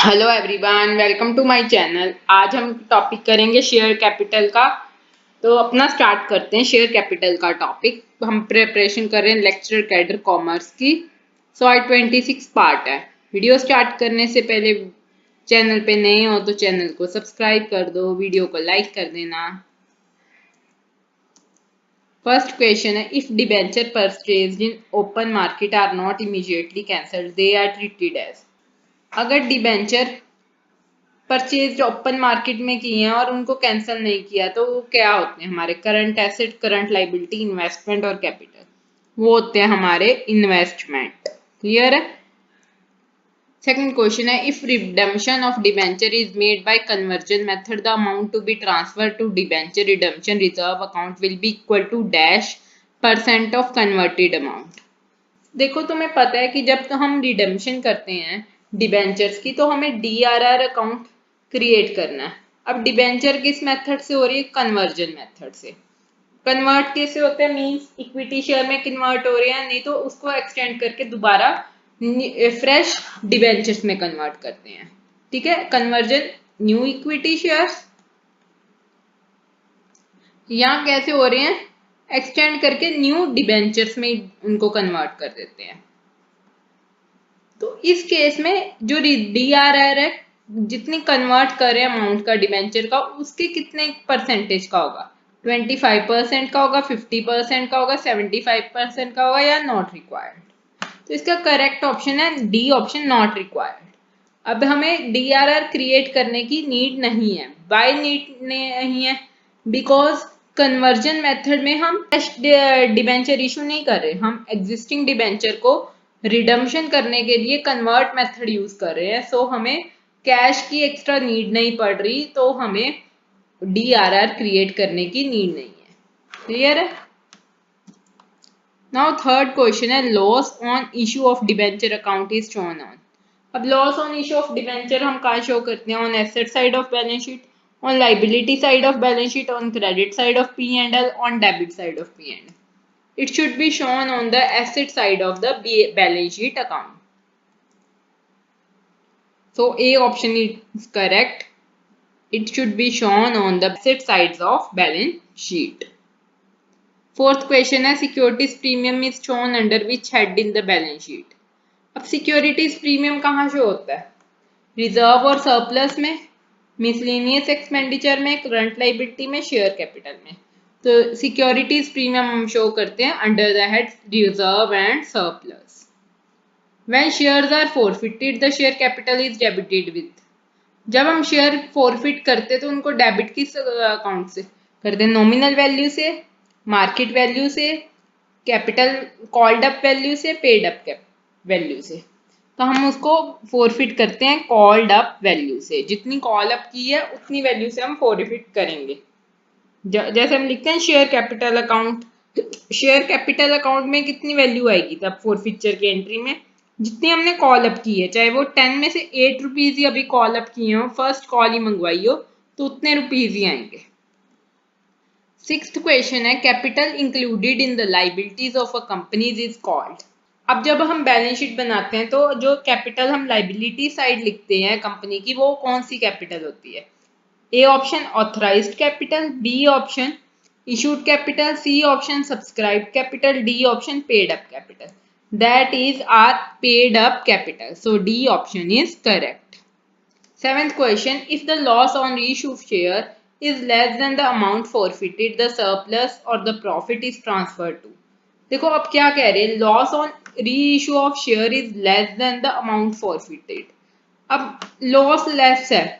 Hello everyone, welcome to my channel. आज हम topic करेंगे शेयर कैपिटल का। तो अपना स्टार्ट करते हैं शेयर कैपिटल का टॉपिक। हम प्रिपरेशन कर रहे हैं लेक्चर कैडर कॉमर्स की। सो आज 26 पार्ट है। वीडियो स्टार्ट करने से पहले चैनल पे नए हो तो चैनल को सब्सक्राइब कर दो, वीडियो को लाइक कर देना। फर्स्ट क्वेश्चन है, if debenture purchased in open market are not immediately cancelled they are treated as. अगर डिबेंचर परचेज ओपन मार्केट में किए हैं और उनको कैंसिल नहीं किया तो वो क्या होते हैं? हमारे current asset, current liability, investment और कैपिटल। वो होते हैं हमारे इन्वेस्टमेंट। क्लियर है? सेकंड क्वेश्चन है, if redemption of debenture is made by conversion method the amount to be transfer to debenture redemption reserve account will be equal to dash % of converted amount. देखो, तुम्हें पता है कि जब तो हम रिडम्पशन करते हैं डिबेंचर्स की तो हमें डीआरआर अकाउंट क्रिएट करना है। अब डिबेंचर किस मेथड से हो रही है? कन्वर्जन मेथड से। कन्वर्ट कैसे होते हैं? मींस इक्विटी शेयर में कन्वर्ट हो रहे हैं, नहीं तो उसको एक्सटेंड करके दोबारा फ्रेश डिबेंचर्स में कन्वर्ट करते हैं। ठीक है, कन्वर्जन न्यू इक्विटी शेयर्स। यहाँ कैसे हो रहे हैं? एक्सटेंड करके न्यू डिबेंचर्स में उनको कन्वर्ट कर देते हैं। तो इस केस में जो डीआरआर है, जितनी कन्वर्ट करे अमाउंट का डिबेंचर का, उसके कितने परसेंटेज का होगा? 25% का होगा, 50% का होगा, 75% का होगा, या नॉट रिक्वायर्ड? तो इसका करेक्ट ऑप्शन है डी ऑप्शन, नॉट रिक्वायर्ड। अब हमें डीआरआर क्रिएट करने की नीड नहीं है। बाय नीड नहीं है बिकॉज कन्वर्जन मेथड में हम डिबेंचर इशू नहीं कर रहे, हम एग्जिस्टिंग डिबेंचर को रिडम्पशन करने के लिए कन्वर्ट मेथड यूज कर रहे हैं। सो हमें कैश की एक्स्ट्रा नीड नहीं पड़ रही, तो हमें डीआरआर क्रिएट करने की नीड नहीं है। क्लियर है? नाउ थर्ड क्वेश्चन है, loss on issue of debenture account is shown on. अब loss on issue of debenture हम कहाँ शो करते हैं? On asset side of balance sheet, on liability side of balance sheet, on credit side of P and L, on debit side of P and L. It should be shown on the asset side of the balance sheet account. So A option is correct. It should be shown on the asset sides of balance sheet. Fourth question है, securities premium is shown under which head in the balance sheet? अब securities premium कहाँ show होता है? Reserve और surplus में, miscellaneous expenditure में, current liability में, share capital में। तो सिक्योरिटीज प्रीमियम हम शो करते हैं under the head reserve and surplus. When shares are forfeited the share capital is debited with. जब हम शेयर फॉरफिट करते तो उनको डेबिट किस अकाउंट से करते हैं? नॉमिनल वैल्यू से, मार्केट वैल्यू से, कैपिटल कॉल्ड अप वैल्यू से, पेड अप वैल्यू से। तो हम उसको फॉरफिट करते हैं कॉल्ड अप वैल्यू से। जितनी कॉल अप की है उतनी वैल्यू से हम फॉरफिट करेंगे। जैसे हम लिखते हैं share capital account, share capital account में कितनी वैल्यू आएगी तब फॉरफिचर की एंट्री में? जितनी हमने कॉल अप की है, चाहे वो 10 में से 8 रुपीज ही अभी कॉल अप किए हो, फर्स्ट कॉल ही मंगवाई हो, तो उतने रुपीज ही आएंगे। सिक्स्थ क्वेश्चन है, capital included in the liabilities of a company is called. अब जब हम बैलेंस शीट बनाते हैं तो जो कैपिटल हम लाइबिलिटी साइड लिखते हैं कंपनी की, वो कौन सी कैपिटल होती है? A option authorised capital, B option issued capital, C option subscribe capital, D option paid up capital. That is are paid up capital, so D option is correct. Seventh question, if the loss on reissue of share is less than the amount forfeited, the surplus or the profit is transferred to। देखो अब क्या कह रहे हैं, loss on reissue of share is less than the amount forfeited. अब loss less है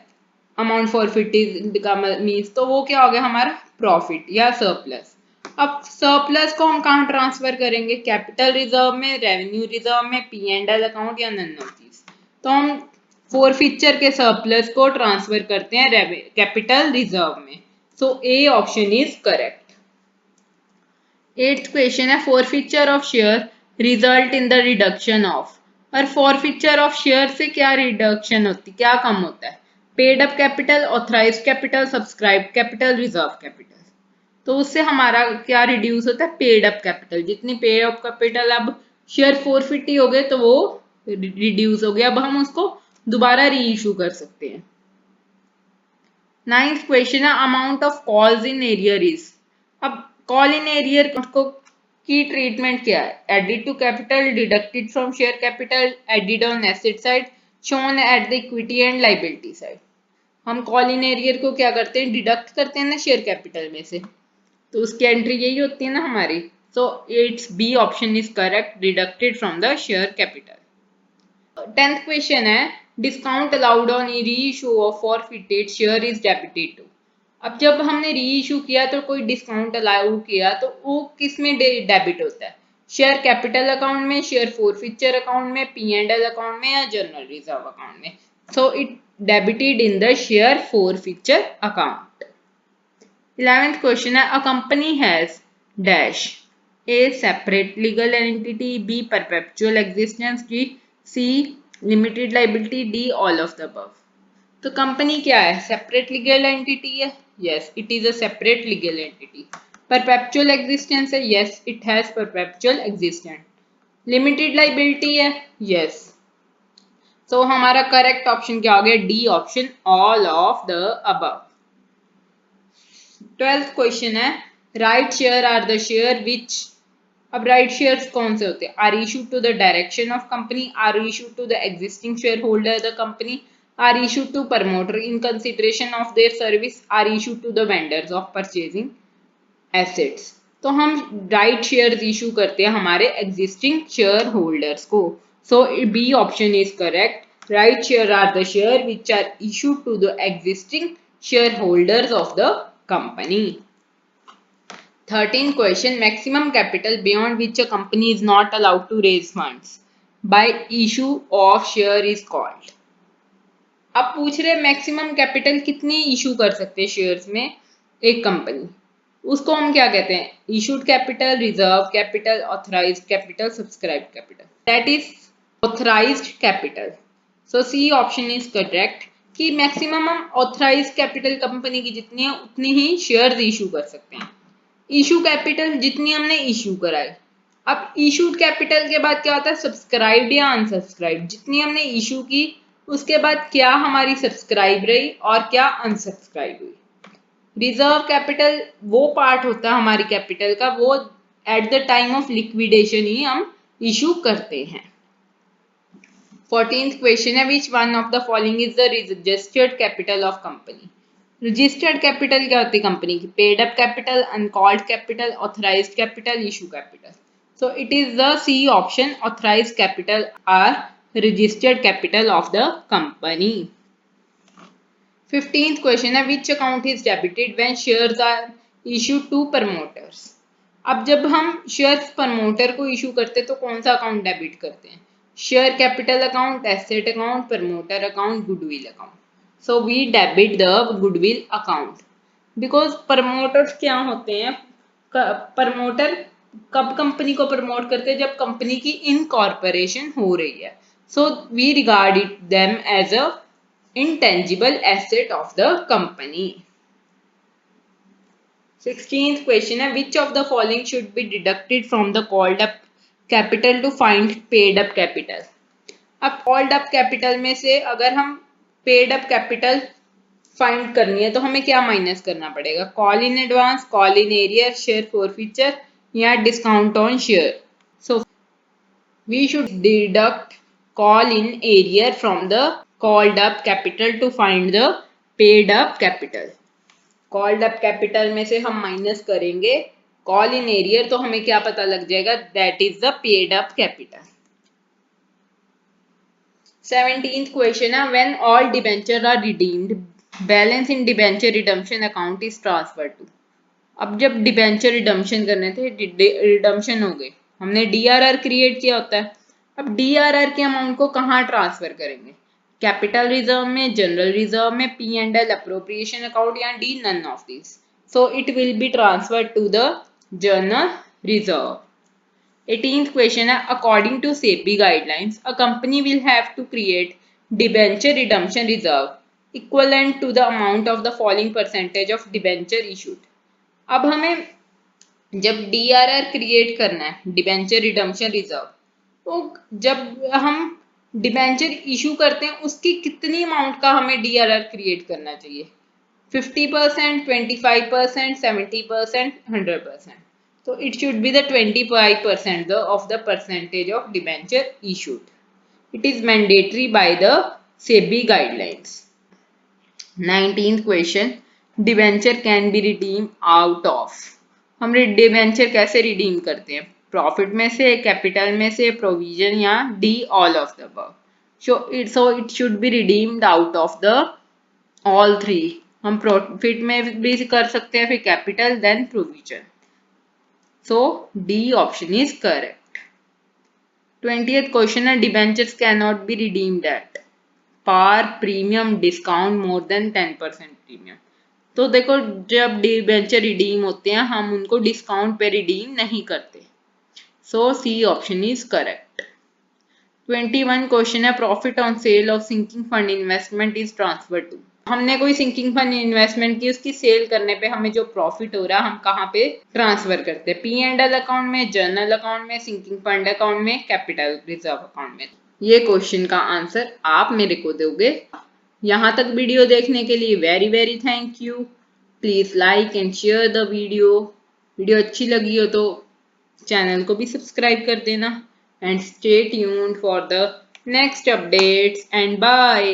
amount forfeited का means, तो वो क्या हो गया हमारा? प्रॉफिट या सरप्लस। अब सरप्लस को हम कहाँ ट्रांसफर करेंगे? कैपिटल रिजर्व में, रेवेन्यू रिजर्व में, पी एंड एल अकाउंट, या नन ऑफ दीज? तो हम फॉरफिचर के सरप्लस को ट्रांसफर करते हैं कैपिटल रिजर्व में। So A option is correct. Eighth question है, forfeiture of share result in the reduction of. और फॉरफिचर ऑफ शेयर से क्या रिडक्शन होती, क्या कम होता है? Paid up capital, authorise capital, subscribe capital, reserve capital. तो उससे हमारा क्या रिड्यूस होता है? Paid up capital. जितनी पेड अप कैपिटल, अब शेयर फॉरफिट ही हो गए तो वो रिड्यूस हो गया। अब हम उसको दोबारा री इशू कर सकते हैं। 9th क्वेश्चन है amount of calls in arrear is. अब कॉल इन एरियर को की ट्रीटमेंट क्या है? Added to capital, deducted from share capital, added on asset side, shown at the equity and liability side. हम कॉल इन एरियर को क्या करते हैं? डिडक्ट करते हैं ना शेयर कैपिटल में से, तो उसकी एंट्री यही होती है ना हमारी। So it's B option is correct, deducted from the share capital. 10th question है discount allowed on reissue of forfeited share is debited to. अब जब हमने री इशू किया तो कोई डिस्काउंट अलाउ किया तो वो किस में डेबिट होता है? शेयर कैपिटल अकाउंट में, शेयर फॉरफिचर अकाउंट में, पी एंड एल अकाउंट में या जनरल रिजर्व अकाउंट में? So it debited in the share forfeiture account. 11th question है a company has dash A separate legal entity, B perpetual existence, C limited liability, D all of the above. तो company क्या है? Separate legal entity है, yes it is a separate legal entity. Perpetual existence है, yes it has perpetual existence. Limited liability है, yes. तो हमारा correct option क्या हो गया? D option, all of the above. 12th question है right share are the share which. अब right shares कौन से होते हैं? Are issued to the direction of company, are issued to the existing shareholder the company, are issued to promoter in consideration of their service, are issued to the vendors of purchasing assets. तो हम right shares issue करते हैं हमारे existing shareholders को। So B option is correct, right share are the share which are issued to the existing shareholders of the company. 13th question maximum capital beyond which a company is not allowed to raise funds by issue of share is called। अब पूछ रहे maximum capital कितनी issue कर सकते हैं shares में एक company, उसको हम क्या कहते हैं? Issued capital, reserve capital, authorised capital, subscribe capital. That is authorised capital. So C option is correct कि मैक्सिमम हम ऑथराइज्ड कैपिटल कंपनी की जितनी है उतनी ही शेयर्स इशू कर सकते हैं। इशू कैपिटल जितनी हमने इशू कराई। अब इशूड कैपिटल के बाद क्या होता है? सब्सक्राइब्ड या अनसब्सक्राइब्ड। जितनी हमने इशू की उसके बाद क्या हमारी सब्सक्राइब रही और क्या अनसब्सक्राइब हुई। रिजर्व कैपिटल वो पार्ट होता है हमारी कैपिटल का, वो at the time of liquidation ही हम इशू करते हैं। 14th क्वेश्चन है which one of the following is the registered capital of company. Registered capital क्या होती है कंपनी की? Paid up capital, uncalled capital, authorised capital, issue capital. So it is the C option, authorised capital are registered capital of the company. 15th question है which account is debited when shares are issued to promoters. अब जब हम shares promoter को issue करते तो कौन सा account debit करते हैं? Share capital account, asset account, promoter account, goodwill account. So we debit the goodwill account because promoters क्या होते हैं? प्रमोटर कब कंपनी को प्रमोट करते हैं? जब कंपनी की इनकॉर्पोरेशन हो रही है। So we regard it them as a intangible asset of the company। 16th question है which of the following should be deducted from the called up capital to find paid up capital। अब called up capital में से अगर हम paid up capital find करनी है तो हमें क्या माइनस करना पड़ेगा? Call in advance, call in arrear, share forfeiture या discount on share. So we should deduct call in arrear from the called up capital to find the paid up capital. Called up capital में से हम minus करेंगे call in arrear तो हमें क्या पता लग जाएगा? That is the paid up capital. 17th question है when all debenture are redeemed balance in debenture redemption account is transfer to. अब जब डिबेंचर रिडम्पशन करने थे, रिडम्पशन हो गए, हमने डीआरआर क्रिएट किया होता है। अब डीआरआर के अमाउंट को कहाँ ट्रांसफर करेंगे? कैपिटल रिजर्व में, जनरल रिजर्व में, P and L appropriation account या D none of this. So it will be transfer to the general reserve. 18th question है according to SEBI guidelines a company will have to create debenture redemption reserve equivalent to the amount of the following percentage of debenture issued। अब हमें जब DRR create करना है debenture redemption reserve, तो जब हम debenture issue करते हैं उसकी कितनी अमाउंट का हमें DRR क्रिएट करना चाहिए, 50%, 25%, 70%, 100%. So it should be the 25% of the percentage of debenture issued. It is mandatory by the SEBI guidelines. 19th question, debenture can be redeem out of. हम debenture कैसे रिडीम करते हैं, profit में से, capital में से, प्रोविजन या D all of the above. So it should be redeemed out of the all three. हम प्रॉफिट में भी कर सकते हैं, फिर capital, then provision. So D option is correct. 20th question है, debentures can not be redeemed at par, premium, discount, more than 10% premium. तो देखो जब डिबेंचर रिडीम होते हैं हम उनको डिस्काउंट पे रिडीम नहीं करते. So C option is correct. 21 question है, profit on sale of sinking fund investment is transfer to. हमने कोई सिंकिंग फंड इन्वेस्टमेंट की, उसकी सेल करने पे हमें जो प्रॉफिट हो रहा है हम कहाँ पे ट्रांसफर करते हैं, P&L अकाउंट में, जर्नल अकाउंट में, सिंकिंग फंड अकाउंट में, कैपिटल रिजर्व अकाउंट में. ये क्वेश्चन का आंसर आप मेरे को दोगे. यहाँ तक वीडियो देखने के लिए very very thank you. Please like and share the video. Video अच्छी लगी हो तो चैनल को भी सब्सक्राइब कर देना. And stay tuned for the next updates and bye.